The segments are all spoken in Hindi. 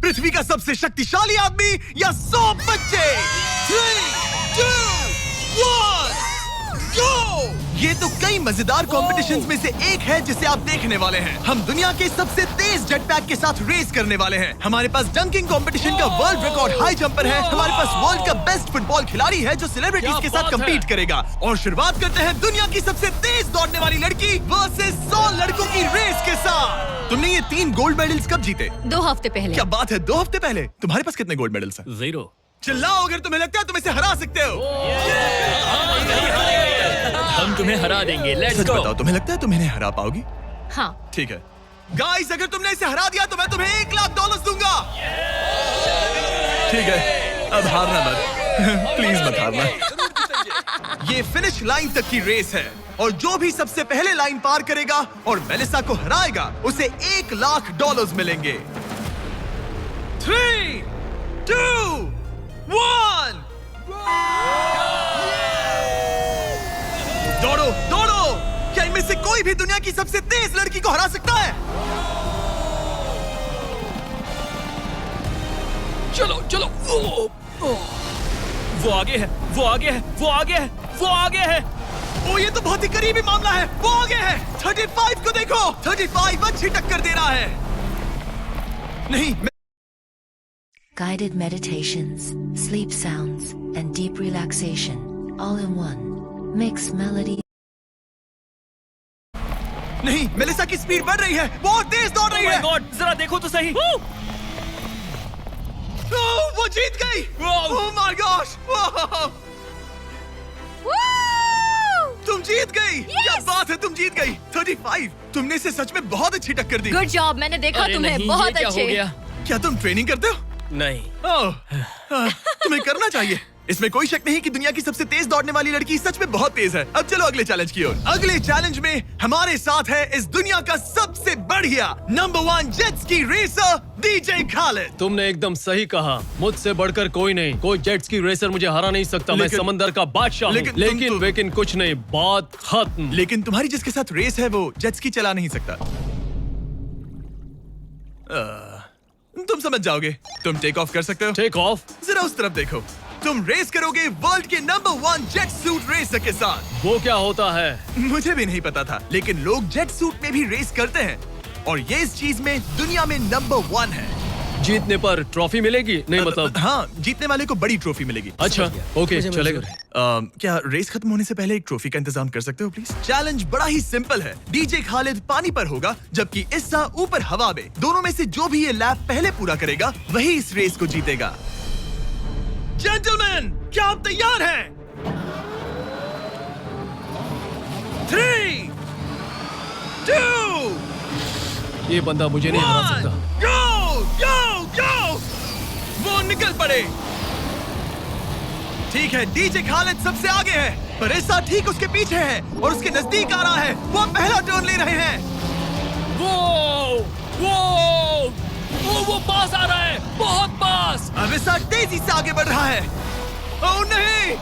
पृथ्वी का सबसे शक्तिशाली आदमी या 100 बच्चे? 3, 2, 1, go! ये तो कई मजेदार कॉम्पिटिशंस में से एक है जिसे आप देखने वाले हैं। हम दुनिया के सबसे तेज जेट पैक के साथ रेस करने वाले हैं। हमारे पास डंकिंग कंपटीशन का वर्ल्ड रिकॉर्ड हाई जंपर है। हमारे पास वर्ल्ड का बेस्ट फुटबॉल खिलाड़ी है जो सेलिब्रिटीज के साथ कम्पीट करेगा। और शुरुआत करते हैं दुनिया की सबसे तेज दौड़ने वाली लड़की वर्सेस 100 लड़कों की रेस के साथ। तुमने ये 3 गोल्ड मेडल्स कब जीते? 2 हफ्ते पहले। क्या बात है, 2 हफ्ते पहले? तुम्हारे पास कितने गोल्ड मेडल्स हैं? 0। चिल्लाओ अगर तुम्हें लगता है तुम इसे हरा सकते हो। हम तुम्हें हरा देंगे। लेट्स सच गो। बताओ, तुम्हें लगता है तुम इन्हें हरा पाओगी? हाँ। ठीक है गाइस, अगर तुमने इसे हरा दिया तो मैं तुम्हें $1,00,000 दूंगा। ठीक है, अब हारना मत। प्लीज मत हारना। ये फिनिश लाइन तक की रेस है और जो भी सबसे पहले लाइन पार करेगा और मेलिसा को हराएगा उसे $1,00,000 मिलेंगे। 3, 2, 1 दौड़ो दौड़ो। क्या इनमें से कोई भी दुनिया की सबसे तेज लड़की को हरा सकता है? चलो चलो। वो आगे है, वो आगे है, वो आगे है, वो आगे है। ओ, ये तो बहुत ही करीबी मामला है। वो आगे है। 35 को देखो, 35 अच्छी टक्कर दे रहा है। नहीं Guided meditations, sleep sounds, and deep relaxation, all in one. Mix melody. नहीं, मेलिसा की स्पीड बढ़ रही है, बहुत तेज दौड़ रही है। Oh my God, जरा देखो तो सही। वो जीत गई। ओह माय गॉश, तुम जीत गई। क्या बात है, तुम जीत गई। 35, तुमने इसे सच में बहुत अच्छी टक्कर दी। गुड जॉब, मैंने देखा अरे तुम्हें। नहीं, बहुत ये क्या अच्छे। हो गया? क्या तुम ट्रेनिंग करते हो? नहीं। तुम्हें करना चाहिए। इसमें कोई शक नहीं कि दुनिया की सबसे तेज दौड़ने वाली लड़की सच में बहुत तेज है। अब चलो अगले चैलेंज की ओर। अगले चैलेंज में हमारे साथ है इस दुनिया का सबसे बढ़िया नंबर 1 जेट्स की रेसर डीजे खालिद। तुमने एकदम सही कहा, मुझसे बढ़कर कोई नहीं। कोई जेट्स की रेसर मुझे हरा नहीं सकता। मैं समंदर का बादशाह हूँ। लेकिन कुछ नहीं, बात खत्म। लेकिन तुम्हारी जिसके साथ रेस है वो जेट्स की चला नहीं सकता। तुम समझ जाओगे। तुम टेक ऑफ कर सकते हो। Take off? जरा उस तरफ देखो। तुम रेस करोगे वर्ल्ड के नंबर 1 जेट सूट रेसर के साथ। वो क्या होता है? मुझे भी नहीं पता था, लेकिन लोग जेट सूट में भी रेस करते हैं और ये इस चीज में दुनिया में नंबर 1 है। जीतने पर ट्रॉफी मिलेगी? नहीं मतलब हाँ, जीतने वाले को बड़ी ट्रॉफी मिलेगी। अच्छा, ओके, चलेगा। क्या रेस खत्म होने से पहले एक ट्रॉफी का इंतजाम कर सकते हो प्लीज? चैलेंज बड़ा ही सिंपल है। डीजे खालिद पानी पर होगा जबकि इस्सा ऊपर हवा में। दोनों में से जो भी ये लैप पहले पूरा करेगा वही इस रेस को जीतेगा। जेंटलमैन, क्या आप तैयार हैं? 3, 2, ये बंदा मुझे नहीं हरा सकता। गो गो गो। वो निकल पड़े। ठीक है, डीजे खालिद सबसे आगे है पर इस्सा ठीक उसके पीछे है और उसके नजदीक आ रहा है। वो पहला टर्न ले रहे हैं। वो पास आ रहा है, बहुत पास। अब इस्सा तेजी से आगे बढ़ रहा है। ओह नहीं,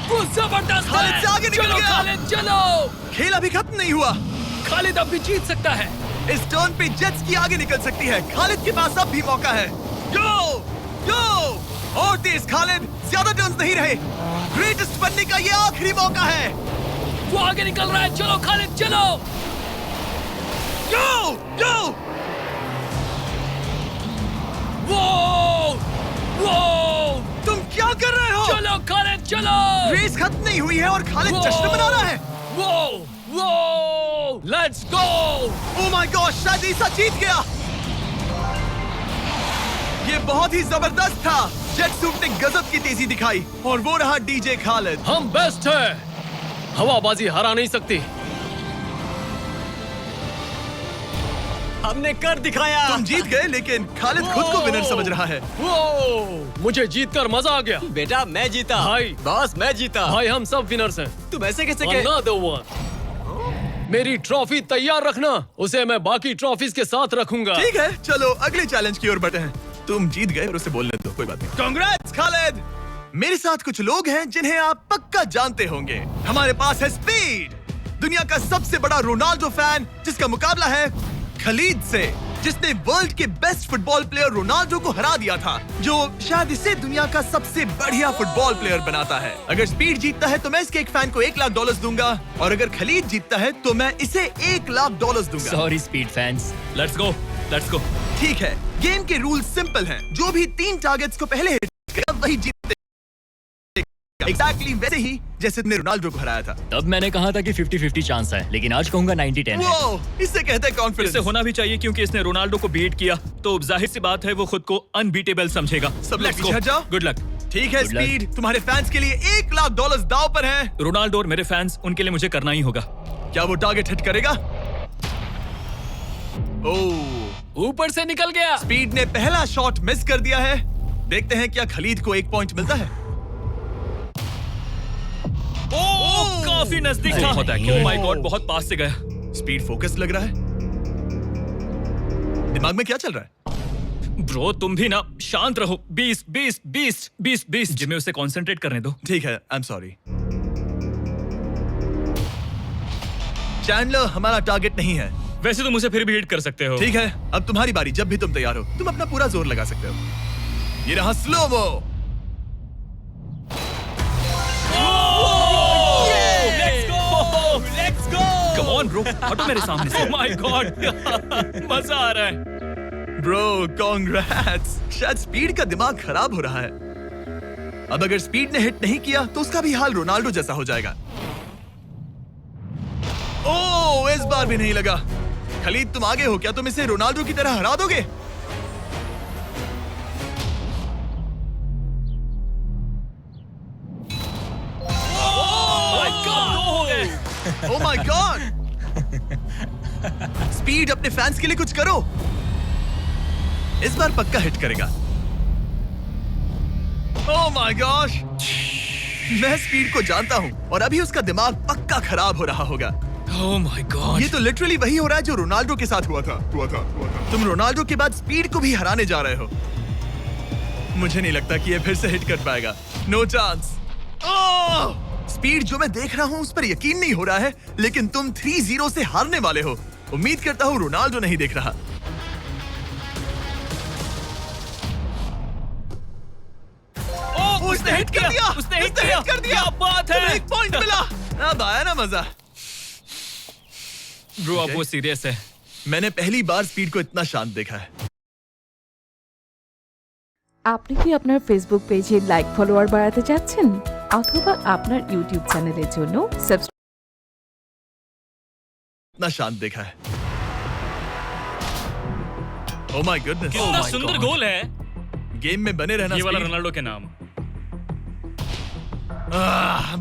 वो जबरदस्त खालिद है। से आगे निकल चलो गया। खालिद चलो। खेल अभी खत्म नहीं हुआ। खालिद अब भी जीत सकता है। इस टर्न पे जेट्स की आगे निकल सकती है। खालिद के पास अब भी मौका है। गो गो और तेज खालिद, ज्यादा टर्न्स नहीं रहे। ग्रेटेस्ट बनने का ये आखिरी मौका है। वो आगे निकल रहा है। चलो खालिद चलो। गो गो। वो तुम क्या कर रहे हो? चलो खालिद चलो। रेस खत्म नहीं हुई है और खालिद जश्न मना रहा है। वो let's go. Oh my God, शायद ईसा जीत गया। ये बहुत ही जबरदस्त था। जेट सूट ने गजब की तेजी दिखाई और वो रहा डीजे खालिद। हम बेस्ट है। हवाबाजी हरा नहीं सकती। हमने कर दिखाया। तुम जीत गए लेकिन खालिद खुद को विनर समझ रहा है। मुझे जीतकर मजा आ गया। बेटा मैं जीता। भाई। बॉस मैं जीता। भाई हम सब विनर्स हैं। तुम ऐसे कैसे कह? Another one. मेरी ट्रॉफी तैयार रखना, उसे मैं बाकी ट्रॉफीज के साथ रखूंगा। ठीक है, चलो अगले चैलेंज की ओर बढ़ते हैं। तुम जीत गए और उसे बोलने दो, कोई बात नहीं। कांग्रेट्स खालिद। मेरे साथ कुछ लोग हैं जिन्हें आप पक्का जानते होंगे। हमारे पास है स्पीड, दुनिया का सबसे बड़ा रोनाल्डो फैन जिसका मुकाबला है खलीद से, जिसने वर्ल्ड के बेस्ट फुटबॉल प्लेयर रोनाल्डो को हरा दिया था, जो शायद इसे दुनिया का सबसे बढ़िया फुटबॉल प्लेयर बनाता है। अगर स्पीड जीतता है तो मैं इसके एक फैन को $1 लाख दूंगा, और अगर खलीद जीतता है तो मैं इसे $1 लाख दूंगा। Sorry speed fans, let's go. ठीक है, गेम के रूल सिंपल हैं। जो भी 3 टारगेट्स को पहले हिट करेगा वही जीतेगा। एग्जैक्टली वैसे ही जैसे तुमने रोनाल्डो को हराया था। तब मैंने कहा था कि 50-50 चांस है, लेकिन आज कहूंगा 90-10 है। वो इससे कहते हैं कॉन्फिडेंस। इससे होना भी चाहिए क्योंकि इसने रोनाल्डो को बीट किया, तो जाहिर सी बात है वो खुद को अनबीटेबल समझेगा। सब लोग पीछे हट जाओ। Good luck. ठीक है Good luck. स्पीड, तुम्हारे फैंस के लिए $1 लाख दांव पर है। रोनाल्डो और मेरे फैंस, उनके लिए मुझे करना ही होगा। क्या वो टारगेट हिट करेगा? ओह, ऊपर से निकल गया। स्पीड ने पहला शॉट मिस कर दिया है। देखते हैं क्या खलीद को 1 पॉइंट मिलता है। ओह, काफी नजदीक था। बहुत accurate। ओह माय गॉड, बहुत पास से गया। स्पीड फोकस लग रहा है। दिमाग में क्या चल रहा है? ब्रो तुम भी ना शांत रहो। 20 जिम्मे उसे कंसंट्रेट करने दो। ठीक है, आई एम सॉरी। चैंडलर हमारा टारगेट नहीं है। वैसे तुम उसे फिर भी हिट कर सकते हो। ठीक है, अब तुम्हारी बारी। जब भी तुम तैयार हो तुम अपना पूरा जोर लगा सकते हो। ये रहा slomo. Let's go. Come on bro, हटो मेरे सामने से। ओह माय गॉड, मजा आ रहा है। Bro congrats. शायद स्पीड का दिमाग खराब हो रहा है। अब अगर स्पीड ने हिट नहीं किया तो उसका भी हाल रोनाल्डो जैसा हो जाएगा। ओह, इस बार भी नहीं लगा। खलीद तुम आगे हो क्या? तुम इसे रोनाल्डो की तरह हरा दोगे? ओह माय गॉड। स्पीड अपने फैंस के लिए कुछ करो। इस बार पक्का हिट करेगा। ओह माय गॉश, मैं स्पीड को जानता हूं और अभी उसका दिमाग पक्का खराब हो रहा होगा। ओह माय गॉड, ये तो लिटरली वही हो रहा है जो रोनाल्डो के साथ हुआ था। तुम रोनाल्डो के बाद स्पीड को भी हराने जा रहे हो। मुझे नहीं लगता कि ये फिर से हिट कर पाएगा। No chance. स्पीड जो मैं देख रहा हूं उस पर यकीन नहीं हो रहा है, लेकिन तुम 3-0 से हारने वाले हो। उम्मीद करता हूं रोनाल्डो नहीं देख रहा। उसने हिट कर दिया। उसने हिट कर दिया। क्या बात है। 1 पॉइंट मिला। अब आया ना मजा। ब्रो अब वो सीरियस है। मैंने पहली बार स्पीड को इतना शांत देखा है। আপনি কি আপনার ফেসবুক পেজে লাইক ফলোয়ার বাড়াতে চাচ্ছেন অথবা আপনার ইউটিউব চ্যানেলের জন্য इतना शांत देखा है। Oh my goodness. कितना सुंदर गोल है। गेम में बने रहना। ये वाला स्पीड। रोनाल्डो के नाम।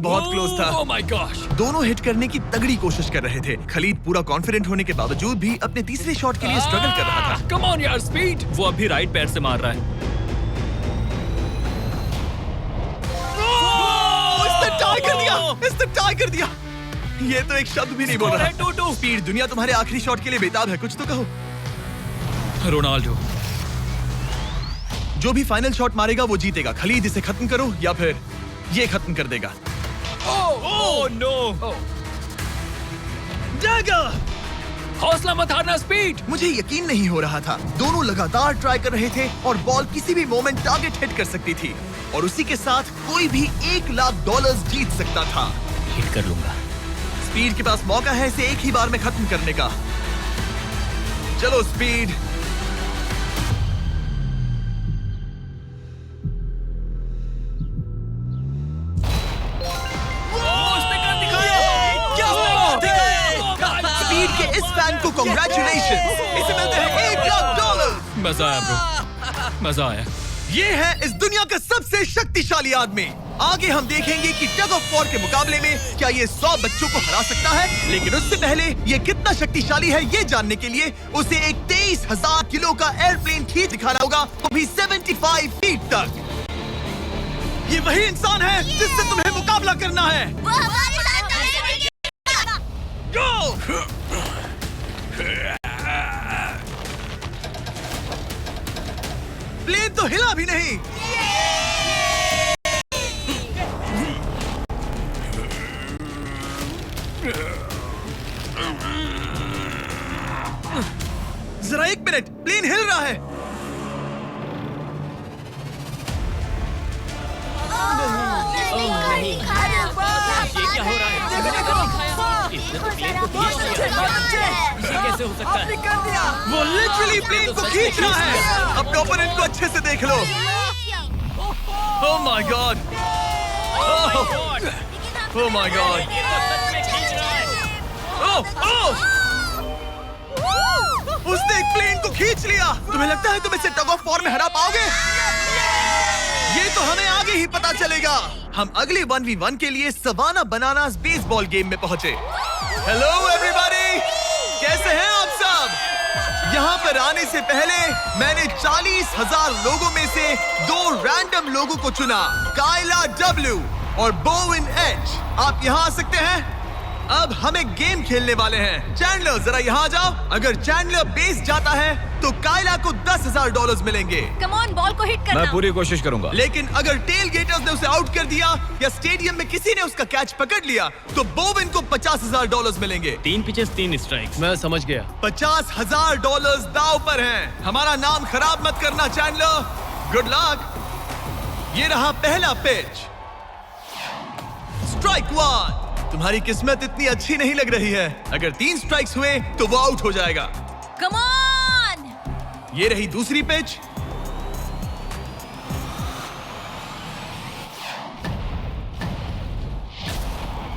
बहुत क्लोज था। ओह माय गॉश। दोनों हिट करने की तगड़ी कोशिश कर रहे थे। खलीद पूरा कॉन्फिडेंट होने के बावजूद भी अपने तीसरे शॉट के लिए स्ट्रगल कर रहा था। कम ऑन यार स्पीड। वो अभी राइट पैर से मार रहा है। इसने टाई कर दिया। ये तो एक शब्द भी नहीं बोल रहा। 2-2। स्पीड, दुनिया तुम्हारे आखिरी शॉट के लिए बेताब है। कुछ तो कहो। रोनाल्डो जो भी फाइनल शॉट मारेगा वो जीतेगा। खलीद इसे खत्म करो या फिर ये खत्म कर देगा। Oh no. डैगर। हौसला मत हारना स्पीड। मुझे यकीन नहीं हो रहा था। दोनों लगातार ट्राई कर रहे थे और बॉल किसी भी मोमेंट टारगेट हिट कर सकती थी, और उसी के साथ कोई भी $1 लाख जीत सकता था। हिट कर लूंगा। स्पीड के पास मौका है इसे एक ही बार में खत्म करने का। चलो स्पीड। स्पीड के इस फैन को कांग्रेचुलेशन। इसे मिलते हैं $1 लाख। मजा आया ब्रो, मजा आया। ये है इस दुनिया का सबसे शक्तिशाली आदमी। आगे हम देखेंगे कि टग ऑफ वॉर के मुकाबले में क्या ये 100 बच्चों को हरा सकता है, लेकिन उससे पहले ये कितना शक्तिशाली है ये जानने के लिए उसे एक 23,000 किलो का एयरप्लेन खींच दिखाना होगा, वो भी 75 फीट तक। ये वही इंसान है जिससे तुम्हें मुकाबला करना है। Go! प्लेन तो हिला भी नहीं। जरा 1 मिनट, क्या हो रहा है? इसने तो प्लेन को खींच लिया। ये कैसे हो सकता है? वो लिटरली प्लेन को खींच रहा है। अपने ओपोनेंट को अच्छे से देख लो। Oh my god, oh my god, ये तो सच में खींच रहा है। ओह उसने एक प्लेन को खींच लिया। तुम्हें लगता है तुम इसे टग ऑफ वॉर में हरा पाओगे? ये तो हमें आगे ही पता चलेगा। हम अगले 1v1 के लिए सवाना बनानास बेसबॉल गेम में पहुंचे। हेलो एवरीबॉडी, कैसे हैं आप सब? यहाँ पर आने से पहले मैंने 40,000 लोगों में से 2 रैंडम लोगों को चुना, काइला W और बोविन H। आप यहाँ आ सकते हैं। अब हम एक गेम खेलने वाले हैं। चैंडलर जरा यहाँ आ जाओ। अगर चैंडलर बेस जाता है तो काइला को $10,000 मिलेंगे। कम ऑन, बॉल को हिट करना। मैं पूरी कोशिश करूंगा। लेकिन अगर टेल गेटर्स ने उसे आउट कर दिया या स्टेडियम में किसी ने उसका कैच पकड़ लिया तो बोविन को $50,000 मिलेंगे। 3 पिचेस 3 स्ट्राइक्स। मैं समझ गया। $50,000 दांव पर हैं। हमारा नाम खराब मत करना चैंडलर। Good luck. ये रहा पहला पिच। स्ट्राइक 1। तुम्हारी किस्मत इतनी अच्छी नहीं लग रही है। अगर 3 स्ट्राइक्स हुए तो वो आउट हो जाएगा। Come on. ये रही दूसरी pitch.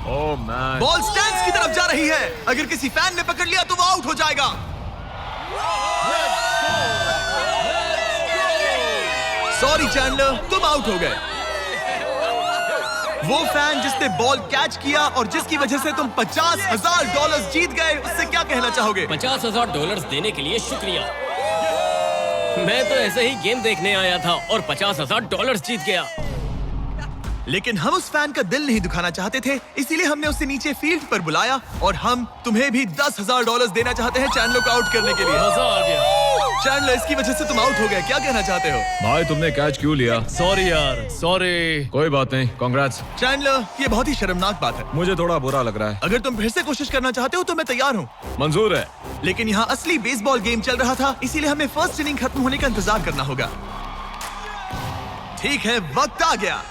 Oh man, ball stands की तरफ जा रही है। अगर किसी फैन ने पकड़ लिया तो वो आउट हो जाएगा। सॉरी चैंडलर, तुम आउट हो गए। वो फैन जिसने बॉल कैच किया और जिसकी वजह से तुम $50,000 जीत गए, उससे क्या कहना चाहोगे? $50,000 देने के लिए शुक्रिया। मैं तो ऐसे ही गेम देखने आया था और $50,000 जीत गया। लेकिन हम उस फैन का दिल नहीं दुखाना चाहते थे, इसीलिए हमने उसे नीचे फील्ड पर बुलाया और हम तुम्हें भी $10,000 देना चाहते हैं चैंडलर को आउट करने के लिए। मजा आ गया। चैंडलर, इसकी वजह से तुम आउट हो गए, क्या कहना चाहते हो? भाई तुमने कैच क्यों लिया? सॉरी यार, सॉरी। कोई बात नहीं, कांग्रेट्स। चैंडलर, ये बहुत ही शर्मनाक बात है। मुझे थोड़ा बुरा लग रहा है। अगर तुम फिर से कोशिश करना चाहते हो तो मैं तैयार हूँ। मंजूर है। लेकिन यहाँ असली बेसबॉल गेम चल रहा था, इसीलिए हमें फर्स्ट इनिंग खत्म होने का इंतजार करना होगा। ठीक है, वक्त आ गया।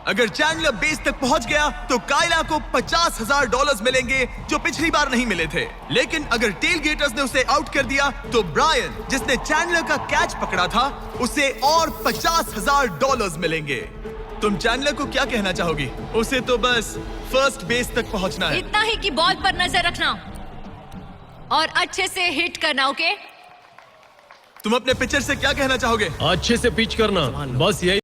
अगर चैंडलर बेस तक पहुंच गया तो काइला को $50,000 मिलेंगे जो पिछली बार नहीं मिले थे। लेकिन अगर टेल गेटर्स ने उसे आउट कर दिया तो ब्रायन, जिसने चैंडलर का कैच पकड़ा था, उसे और $50,000 मिलेंगे। तुम चैंडलर को क्या कहना चाहोगी? उसे तो बस फर्स्ट बेस तक पहुंचना है। इतना ही कि बॉल पर नजर रखना और अच्छे से हिट करना। ओके? तुम अपने पिचर से क्या कहना चाहोगे? अच्छे से पिच करना, बस यही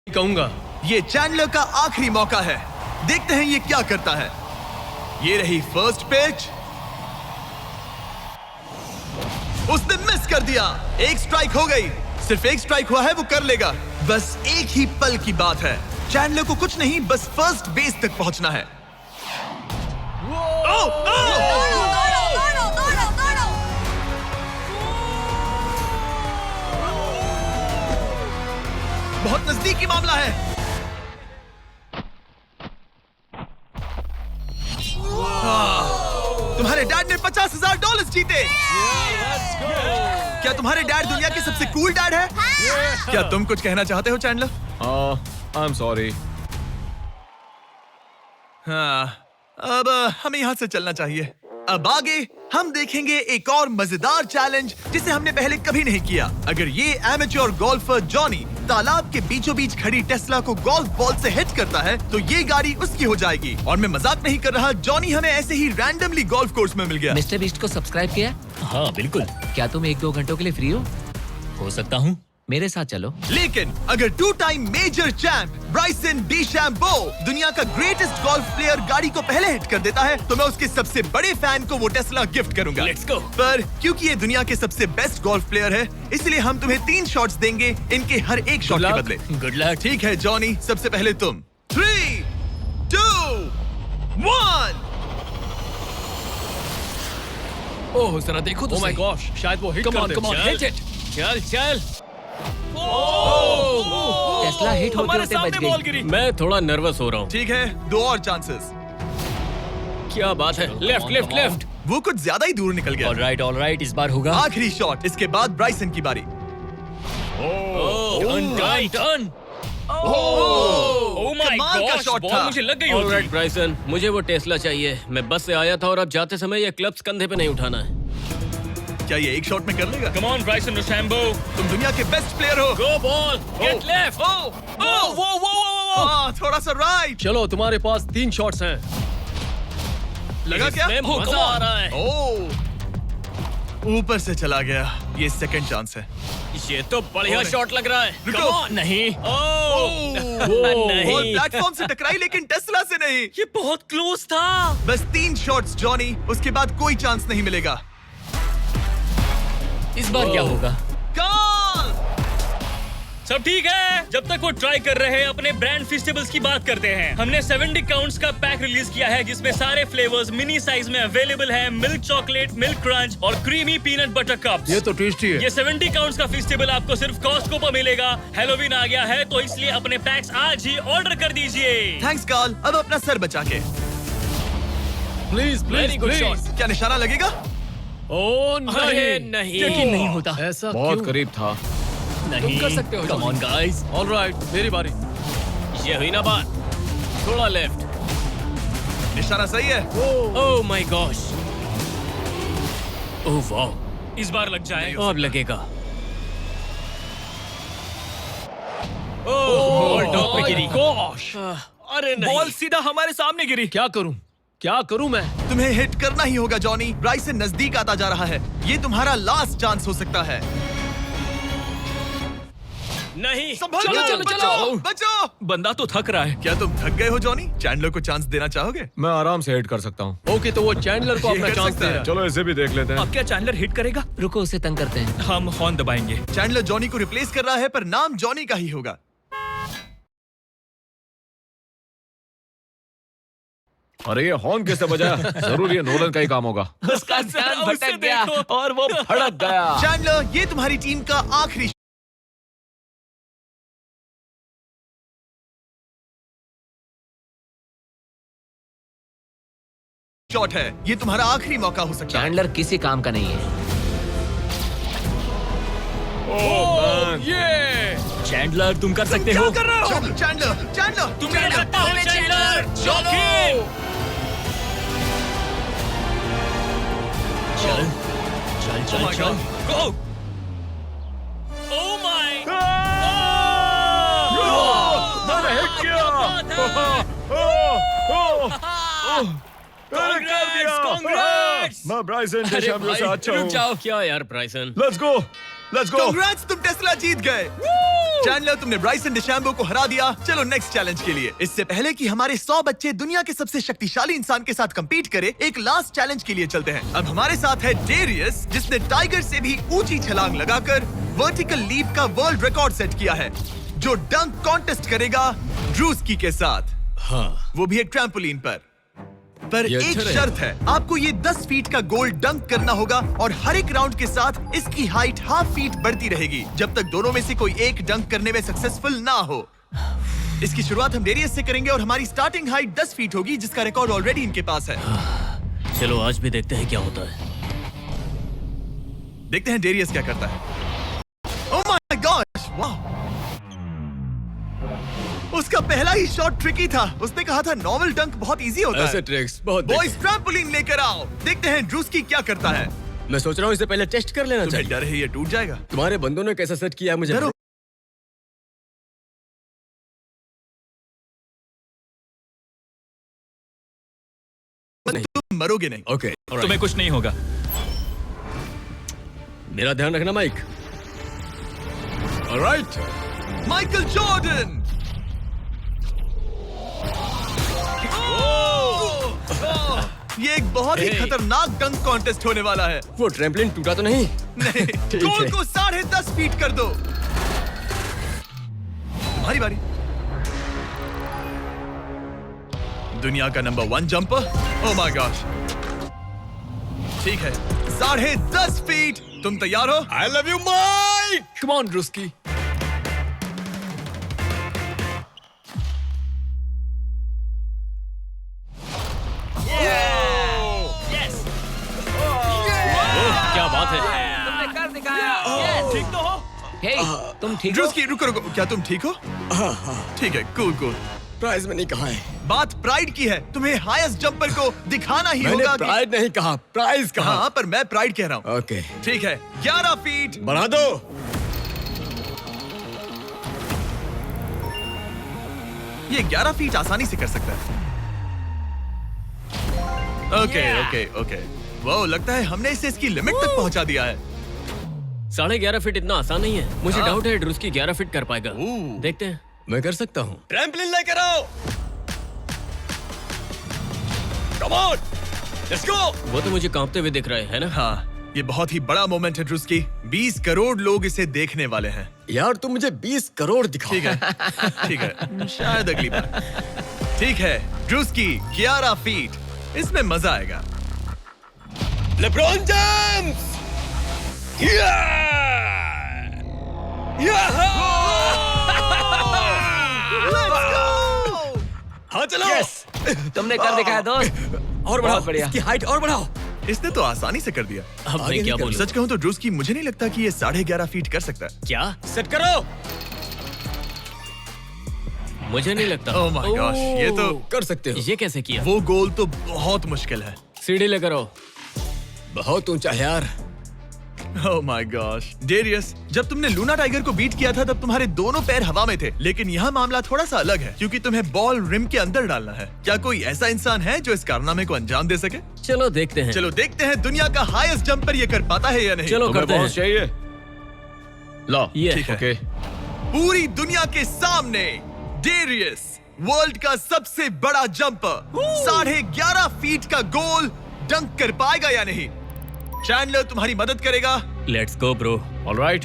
कहूंगा। ये चैंडलर का आखिरी मौका है। देखते हैं ये क्या करता है। ये रही फर्स्ट पिच। उसने मिस कर दिया। एक स्ट्राइक हो गई। सिर्फ एक स्ट्राइक हुआ है, वो कर लेगा। बस एक ही पल की बात है। चैंडलर को कुछ नहीं, बस फर्स्ट बेस तक पहुंचना है। बहुत नजदीकी मामला है। तुम्हारे डैड ने $50,000 जीते। क्या तुम्हारे डैड दुनिया के सबसे कूल डैड है? क्या तुम कुछ कहना चाहते हो चैंडलर? I am sorry. हाँ, अब हमें यहाँ से चलना चाहिए। अब आगे हम देखेंगे एक और मजेदार चैलेंज जिसे हमने पहले कभी नहीं किया। अगर ये एमेच्योर गोल्फर जॉनी तालाब के बीचों बीच खड़ी टेस्ला को गोल्फ बॉल से हिट करता है तो ये गाड़ी उसकी हो जाएगी। और मैं मजाक नहीं कर रहा, जॉनी हमें ऐसे ही रैंडमली गोल्फ कोर्स में मिल गया। मिस्टर बीस्ट को सब्सक्राइब किया? हाँ बिल्कुल। क्या तुम 1-2 घंटों के लिए फ्री हो सकता हूँ। मेरे साथ चलो। लेकिन अगर 2 टाइम मेजर चैंप ब्राइसन डीशैम्बो दुनिया का ग्रेटेस्ट गोल्फ प्लेयर गाड़ी को पहले हिट कर देता है तो मैं उसके सबसे बड़े फैन को वो टेस्ला गिफ्ट करूंगा। Let's go। पर क्योंकि ये दुनिया के सबसे बेस्ट गोल्फ प्लेयर है, इसलिए हम तुम्हें 3 शॉट्स देंगे इनके हर एक शॉट के बदले। Good luck. ठीक है जॉनी, सबसे पहले तुम। 3, 2, 1। ओह जरा देखो तो ओह माय गॉश, शायद वो हिट कम कर on they. Come on, hit it. चल चल। टेस्ला हिट होते हमारे होते बच सामने बॉल गई। गिरी। मैं थोड़ा नर्वस हो रहा हूँ। ठीक है, 2 और चांसेस। क्या बात है। Left left left. वो कुछ ज्यादा ही दूर निकल गया। ऑलराइट, इस बार होगा। आखिरी शॉट, इसके बाद ब्राइसन की बारी। Turn turn turn. Oh my कमाल का gosh, शॉट बॉल था। मुझे लग गई ऑलराइट होती। ब्राइसन, मुझे वो टेस्ला चाहिए। मैं बस से आया था और अब जाते समय ये क्लब्स कंधे पे नहीं उठाना है। क्या ये एक शॉट में कर लेगा? Come on, Bryson DeChambeau. तुम दुनिया के बेस्ट प्लेयर हो। गो बॉल, गेट लेफ्ट। हाँ, थोड़ा सा राइट। चलो तुम्हारे पास 3 शॉट्स हैं। लगा क्या? इसमें Oh, मजा come on. आ रहा है। ओह, ऊपर से चला गया। ये सेकंड चांस है। ये तो बढ़िया नहीं। शॉट लग रहा है। रुको। Come on, नहीं। बॉल नहीं। प्लेटफॉर्म से टकराई लेकिन टेस्ला से नहीं। ये बहुत क्लोज था। बस 3 शॉट्स जॉनी, उसके बाद कोई चांस नहीं मिलेगा। इस बार क्या होगा? गोल! सब ठीक है। जब तक वो ट्राई कर रहे हैं, अपने ब्रांड फेस्टिवल्स की बात करते हैं। हमने 70 काउंट्स का पैक रिलीज किया है जिसमें सारे फ्लेवर्स मिनी साइज में अवेलेबल हैं। मिल्क चॉकलेट, मिल्क क्रंच और क्रीमी पीनट बटर कप्स। ये तो टेस्टी है। ये 70 काउंट्स का फेस्टिवल आपको सिर्फ कॉस्टको पर मिलेगा। हैलोवीन आ गया है तो इसलिए अपने पैक्स आज ही ऑर्डर कर दीजिए। थैंक्स कार्ल, अब अपना सर बचा के। Please Very please good please. क्या निशाना लगेगा? ओ अरे नहीं, नहीं। यकीन नहीं होता। ऐसा बहुत क्यों? करीब था। नहीं कर सकते हो। Come on guys, ऑलराइट, मेरी बारी। ये हुई ना बात। थोड़ा लेफ्ट। निशाना सही है। ओह माय गॉश। ओह वाह, इस बार लग जाए। अब लगेगा। बॉल टॉप पे गिरी। गॉश, अरे नहीं। बॉल सीधा हमारे सामने गिरी। क्या करूं? क्या करूं मैं? तुम्हें हिट करना ही होगा जॉनी। ब्राइसन नजदीक आता जा रहा है। ये तुम्हारा लास्ट चांस हो सकता है। नहीं। संभल चलो, के, चलो, बचो, चलो। बचो। बंदा तो थक रहा है। क्या तुम थक गए हो जॉनी? चैंडलर को चांस देना चाहोगे? मैं आराम से हिट कर सकता हूँ। ओके, तो वो चैंडलर को ये अपना कर चांस सकता दे है। रहा है। चलो इसे भी देख लेते हैं। अब क्या चैंडलर हिट करेगा? रुको, उसे तंग करते हैं। हम हॉर्न दबाएंगे। चैंडलर जॉनी को रिप्लेस कर रहा है पर नाम जॉनी का ही होगा। अरे ये हॉर्न किसने बजाया? जरूर ये नोलन का ही काम होगा। उसका ध्यान उसे भटक गया देखो। और वो भड़क गया। चैंडलर, ये तुम्हारी टीम का आखिरी शॉट है। ये तुम्हारा आखिरी मौका हो सकता है। चैंडलर किसी काम का नहीं है। ये चैंडलर तुम कर सकते क्या हो। कर रहे हो? चैंडलर, चैंडलर, तुम कर सकते हो चैंडलर। चलो। चल चल Oh चल my चल God. गो। Oh my. मैंने हिट किया। कांग्रेट्स। मैं ब्राइसन अरे डिशैम्बे से भाई, अच्छा रुक हूँ। जाओ। क्या यार ब्राइसन? Let's go, let's go. Congrats, तुम टेस्ला जीत गए। चैंडलर, तुमने ब्राइसन डिशैम्बो को हरा दिया। चलो नेक्स्ट चैलेंज के लिए। इससे पहले कि हमारे 100 बच्चे दुनिया के सबसे शक्तिशाली इंसान के साथ कंपीट करे, एक लास्ट चैलेंज के लिए चलते हैं। अब हमारे साथ है डेरियस, जिसने टाइगर से भी ऊंची छलांग लगाकर वर्टिकल लीप का वर्ल्ड रिकॉर्ड सेट किया है, जो डंक कॉन्टेस्ट करेगा ड्रूस्की के साथ। हाँ। वो भी एक ट्रैम्पोलिन पर ये एक अच्छा रहेगा। शर्त है, आपको ये 10 फीट का गोल डंक करना होगा और हर एक राउंड के साथ इसकी हाइट हाफ फीट बढ़ती रहेगी जब तक दोनों में से कोई एक डंक करने में सक्सेसफुल ना हो। इसकी शुरुआत हम डेरियस से करेंगे और हमारी स्टार्टिंग हाइट 10 फीट होगी, जिसका रिकॉर्ड ऑलरेडी इनके पास है। चलो आज भी देखते हैं क्या होता है। देखते हैं डेरियस क्या करता है। ओह माय गॉश, वाह! उसका पहला ही शॉट ट्रिकी था। उसने कहा था नॉर्मल डंक बहुत इजी होता है। ट्रिक्स बहुत बॉयज, ट्रैम्पोलिन लेकर आओ। देखते हैं ड्रूस्की क्या करता है। मैं सोच रहा हूँ इसे पहले टेस्ट कर लेना तुम्हें चाहिए। डर है ये टूट जाएगा? तुम्हारे बंदों ने कैसा सेट किया है मुझे डरो। तुम मरोगे नहीं। ओके तुम्हें कुछ नहीं होगा। मेरा ध्यान रखना माइक। ऑलराइट। Michael Jordan. ये एक बहुत ही Hey. खतरनाक डंक कॉन्टेस्ट होने वाला है। वो ट्रैम्पलिन टूटा तो नहीं? नहीं, ठीक गोल है। को 10.5 फीट कर दो। हमारी बारी। दुनिया का नंबर 1 जंपर। Oh my gosh. ठीक है, 10.5 फीट। तुम तैयार हो? I love you Mike. Come on Druski. क्या बात है? तुमने कर दिखाया। ठीक तो हो? हे, तुम ठीक हो? ड्रूस्की, रुको रुको, क्या तुम ठीक हो? ठीक है, कूल कूल। प्राइज में नहीं कहा है। बात प्राइड की है, तुम्हें हाईएस्ट जंपर को दिखाना ही मैंने होगा कि... प्राइड नहीं कहा, प्राइज कहा। हाँ, पर मैं प्राइड कह रहा हूँ। ओके ठीक है, 11 फीट बढ़ा दो। ये 11 फीट आसानी से कर सकता है। ओके। वो लगता है हमने इसे इसकी लिमिट तक पहुंचा दिया है। 11.5 फीट इतना आसान नहीं है। मुझे डाउट है ड्रूस की 11 फीट कर पाएगा। देखते हैं। मैं कर सकता हूँ। ट्रैम्पलिन लेकर आओ। Come on, let's go. वो तो मुझे कांपते हुए दिख रहे हैं ना। हाँ, ये बहुत ही बड़ा मोमेंट है ड्रूस की। 20 करोड़ लोग इसे देखने वाले हैं। यार तुम मुझे 20 करोड़ दिखाओ। ठीक है, शायद अगली बार। ठीक है, ड्रूस की 11 फीट, इसमें मजा आएगा। LeBron James! हाँ चलो। तुमने कर दिखाया दोस्त। और बढ़ाओ, बढ़िया। इसकी हाइट और बढ़ाओ। इसने तो आसानी से कर दिया। अब मैं क्या बोलूं? सच कहूं तो ड्रूस की मुझे नहीं लगता कि ये 11.5 फीट कर सकता है। क्या? सेट करो। मुझे नहीं लगता। ओह माय गॉश, ये तो कर सकते हो। ये कैसे किया? वो गोल तो बहुत मुश्किल है। सीढ़ी लेकर आओ। बहुत ऊंचा है यार। ओह माय गॉश, डेरियस, जब तुमने लूना टाइगर को बीट किया था तब तुम्हारे दोनों पैर हवा में थे, लेकिन यहाँ मामला थोड़ा सा अलग है क्योंकि तुम्हें बॉल रिम के अंदर डालना है। क्या कोई ऐसा इंसान है जो इस कारनामे को अंजाम दे सके? चलो देखते हैं। चलो देखते हैं दुनिया का हाईएस्ट जंपर ये कर पाता है या नहीं। चलो तुम्हें करते हैं। बहुत चाहिए। लो ये ठीक है। ओके। पूरी दुनिया के सामने डेरियस, वर्ल्ड का सबसे बड़ा जंपर, 11.5 फीट का गोल डंक कर पाएगा या नहीं? चैंडलर तुम्हारी मदद करेगा। Let's go bro. ऑलराइट।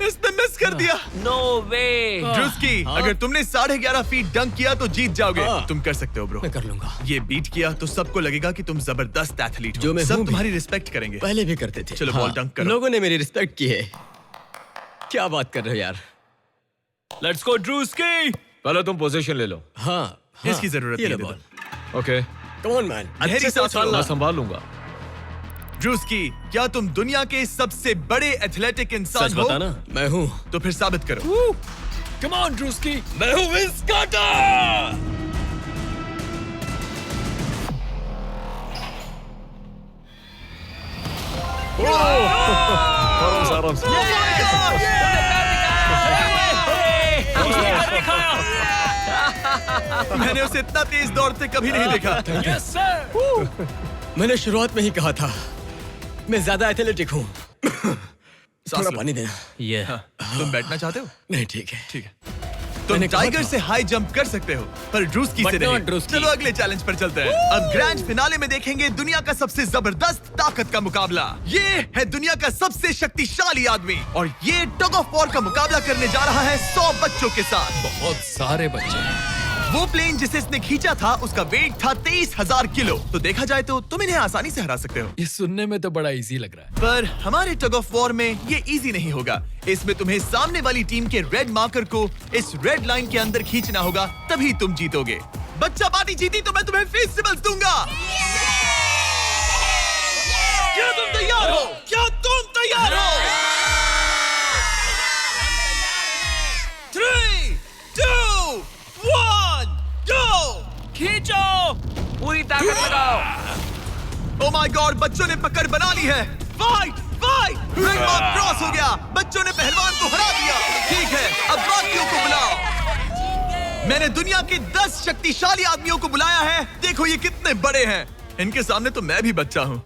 इसने मिस कर दिया। नो वे। ड्रूस्की, अगर तुमने 11.5 फीट डंक किया तो जीत जाओगे। तुम कर सकते हो ब्रो। मैं कर लूंगा। ये बीट किया तो सबको लगेगा कि तुम जबरदस्त एथलीट हो। जो मैं सब हूं भी। तुम्हारी रिस्पेक्ट करेंगे। पहले भी करते थे। चलो बॉल डंक करो। लोगों ने मेरी रिस्पेक्ट की है। क्या बात कर रहे हो यार? Let's go Druski. पहले तुम पोजीशन ले लो। हाँ, इसकी जरूरत ये नहीं लो है, ball. Okay, come on man. गहरी अच्छे से सांस लो। मैं संभाल लूंगा। ड्रूस्की, क्या तुम दुनिया के सबसे बड़े एथलेटिक इंसान सच हो? बताना। मैं हूँ। तो फिर साबित करो। Come on Druski. मैं हूँ विंस कार्टर। आराम से। मैंने उसे इतना तेज दौड़ते कभी नहीं देखा। मैंने शुरुआत में ही कहा था मैं ज्यादा एथलेटिक हूँ। थोड़ा लो। पानी देना। ये तुम बैठना चाहते हो? नहीं ठीक है। ठीक है। तुम मैंने कहा टाइगर था। से हाई जंप कर सकते हो, पर ड्रूस्की से But not नहीं। ड्रूस्की। चलो अगले चैलेंज पर चलते हैं। अब ग्रैंड फिनाले में देखेंगे दुनिया का सबसे जबरदस्त ताकत का मुकाबला। ये है दुनिया का सबसे शक्तिशाली आदमी और ये टग ऑफ वॉर का मुकाबला करने जा रहा है 100 बच्चों के साथ। बहुत सारे बच्चे। वो प्लेन जिसे इसने खींचा था उसका वेट था 23,000 किलो। तो देखा जाए तो तुम इन्हें आसानी से हरा सकते हो। ये सुनने में तो बड़ा इजी लग रहा है। पर हमारे टग ऑफ वॉर में ये इजी नहीं होगा। इसमें तुम्हें सामने वाली टीम के रेड मार्कर को इस रेड लाइन के अंदर खींचना होगा, तभी तुम जीतोगे। बच्चा पार्टी जीती तो मैं तुम्हें फेस्टिवल्स दूंगा। क्या तुम तैयार हो? क्या तुम तैयार हो? 3, 2, 1, go! खींचो। पूरी ताकत लगाओ। Oh my God, बच्चों ने पकड़ बना ली है। Fight fight. Red mark cross हो गया। बच्चों ने पहलवान को हरा दिया। ठीक है, अब बाकियों को बुलाओ। मैंने दुनिया के 10 शक्तिशाली आदमियों को बुलाया है। देखो ये कितने बड़े हैं। इनके सामने तो मैं भी बच्चा हूँ।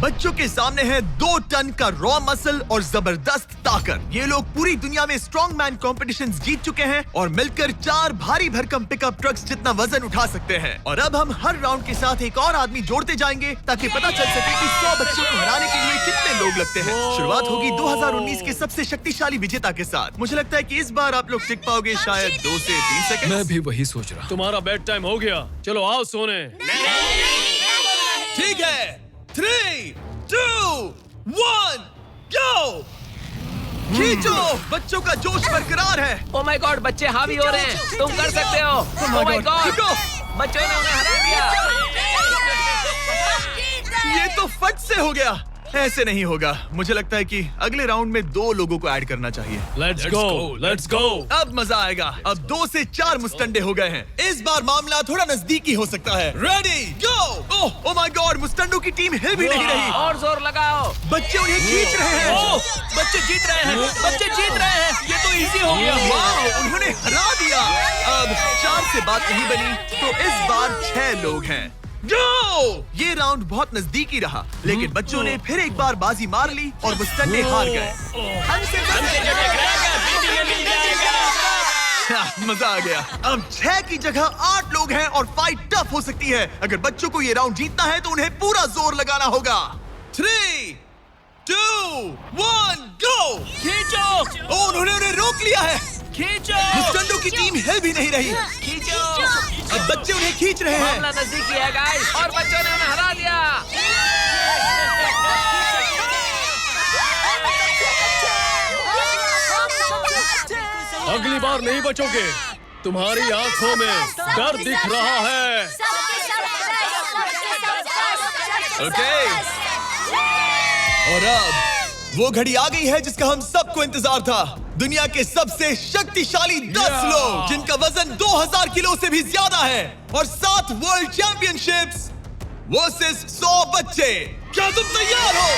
बच्चों के सामने है 2 टन का रॉ मसल और जबरदस्त ताकत। ये लोग पूरी दुनिया में स्ट्रॉन्ग मैन कॉम्पिटिशंस जीत चुके हैं और मिलकर 4 भारी भरकम पिकअप ट्रक्स जितना वजन उठा सकते हैं। और अब हम हर राउंड के साथ एक और आदमी जोड़ते जाएंगे ताकि पता चल सके कि 100 बच्चों को हराने के लिए कितने लोग लगते हैं। शुरुआत होगी 2019 के सबसे शक्तिशाली विजेता के साथ। मुझे लगता है कि इस बार आप लोग टिक पाओगे शायद 2 से 3 सेकंड। मैं भी वही सोच रहा हूँ। तुम्हारा बेड टाइम हो गया, चलो आओ सोने। ठीक है, 3, 2, 1, go! खींचो। बच्चों का जोश बरकरार है। ओ माय गॉड, बच्चे हावी हो रहे हैं। तुम कर सकते हो। Oh my God. बच्चों ने उन्हें हरा दिया। ये तो फट से हो गया। ऐसे नहीं होगा। मुझे लगता है कि अगले राउंड में 2 लोगों को ऐड करना चाहिए। Let's go, let's go. अब मजा आएगा। अब 2 से 4 मुस्टंडे हो गए हैं। इस बार मामला थोड़ा नजदीकी हो सकता है। Ready go. Oh my god, मुस्टंडों की टीम हिल भी नहीं रही। और जोर लगाओ। बच्चे उन्हें खींच रहे हैं। बच्चे जीत रहे हैं, बच्चे जीत रहे हैं। ये तो इजी हो गया। वाह, उन्होंने हरा दिया। अब 4 से बात नहीं बनी, तो इस बार 6 लोग हैं। गो! ये राउंड बहुत नजदीकी रहा, लेकिन बच्चों ने फिर एक बार बाजी मार ली और मुस्टंडे हार गए। मजा आ गया। अब 6 की जगह 8 लोग हैं और फाइट टफ हो सकती है। अगर बच्चों को ये राउंड जीतना है तो उन्हें पूरा जोर लगाना होगा। 3, 2, 1, गो! खींचो। उन्होंने उन्हें रोक लिया है। खींचो। मुस्टंडों की टीम हिल भी नहीं रही। खींचो। अब बच्चे उन्हें खींच रहे हैं। मामला नजदीकी है गाइस, और बच्चों ने उन्हें हरा दिया। अगली बार नहीं बचोगे। तुम्हारी आंखों में डर दिख रहा है। ओके। और अब वो घड़ी आ गई है जिसका हम सबको इंतजार था। दुनिया के सबसे शक्तिशाली 10 लोग, जिनका वजन 2000 किलो से भी ज्यादा है, और 7 वर्ल्ड चैंपियनशिप्स वर्सेस 100 बच्चे। क्या तुम तैयार हो?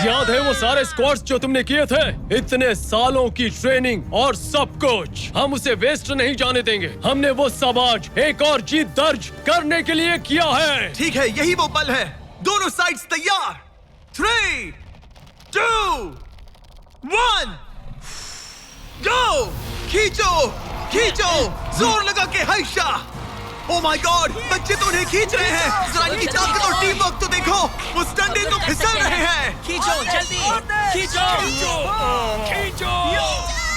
याद है वो सारे स्क्वाट्स जो तुमने किए थे? इतने सालों की ट्रेनिंग और सब कुछ, हम उसे वेस्ट नहीं जाने देंगे। हमने वो सब आज एक और जीत दर्ज करने के लिए किया है। ठीक है, यही वो पल है। दोनों साइड्स तैयार। 3, 2, 1, गो! खींचो, खींचो, जोर लगा के हर्षा। ओह माय गॉड, बच्चे तो उन्हें खींच रहे हैं। जरा इनकी ताकत और टीम वर्क तो देखो। वो स्टंडे तो फिसल रहे हैं। खींचो जल्दी। खींचो। खींचो।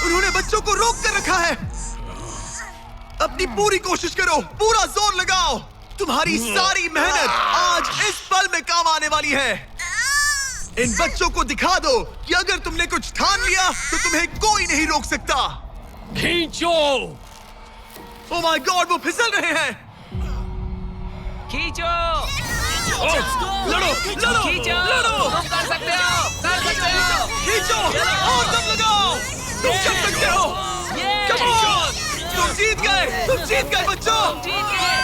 उन्होंने बच्चों को रोक कर रखा है। अपनी पूरी कोशिश करो, पूरा जोर लगाओ। तुम्हारी सारी मेहनत आज इस पल में काम आने वाली है। इन बच्चों को दिखा दो कि अगर तुमने कुछ ठान लिया तो तुम्हें कोई नहीं रोक सकता। खींचो। ओह माय गॉड, वो फिसल रहे हैं। खींचो। लड़ो, लड़ो, खींचो। लड़ो। तुम कर सकते हो, कर सकते हो। खींचो और दम लगाओ। तुम कर सकते हो। Come on! तुम जीत गए बच्चों। जीत गए।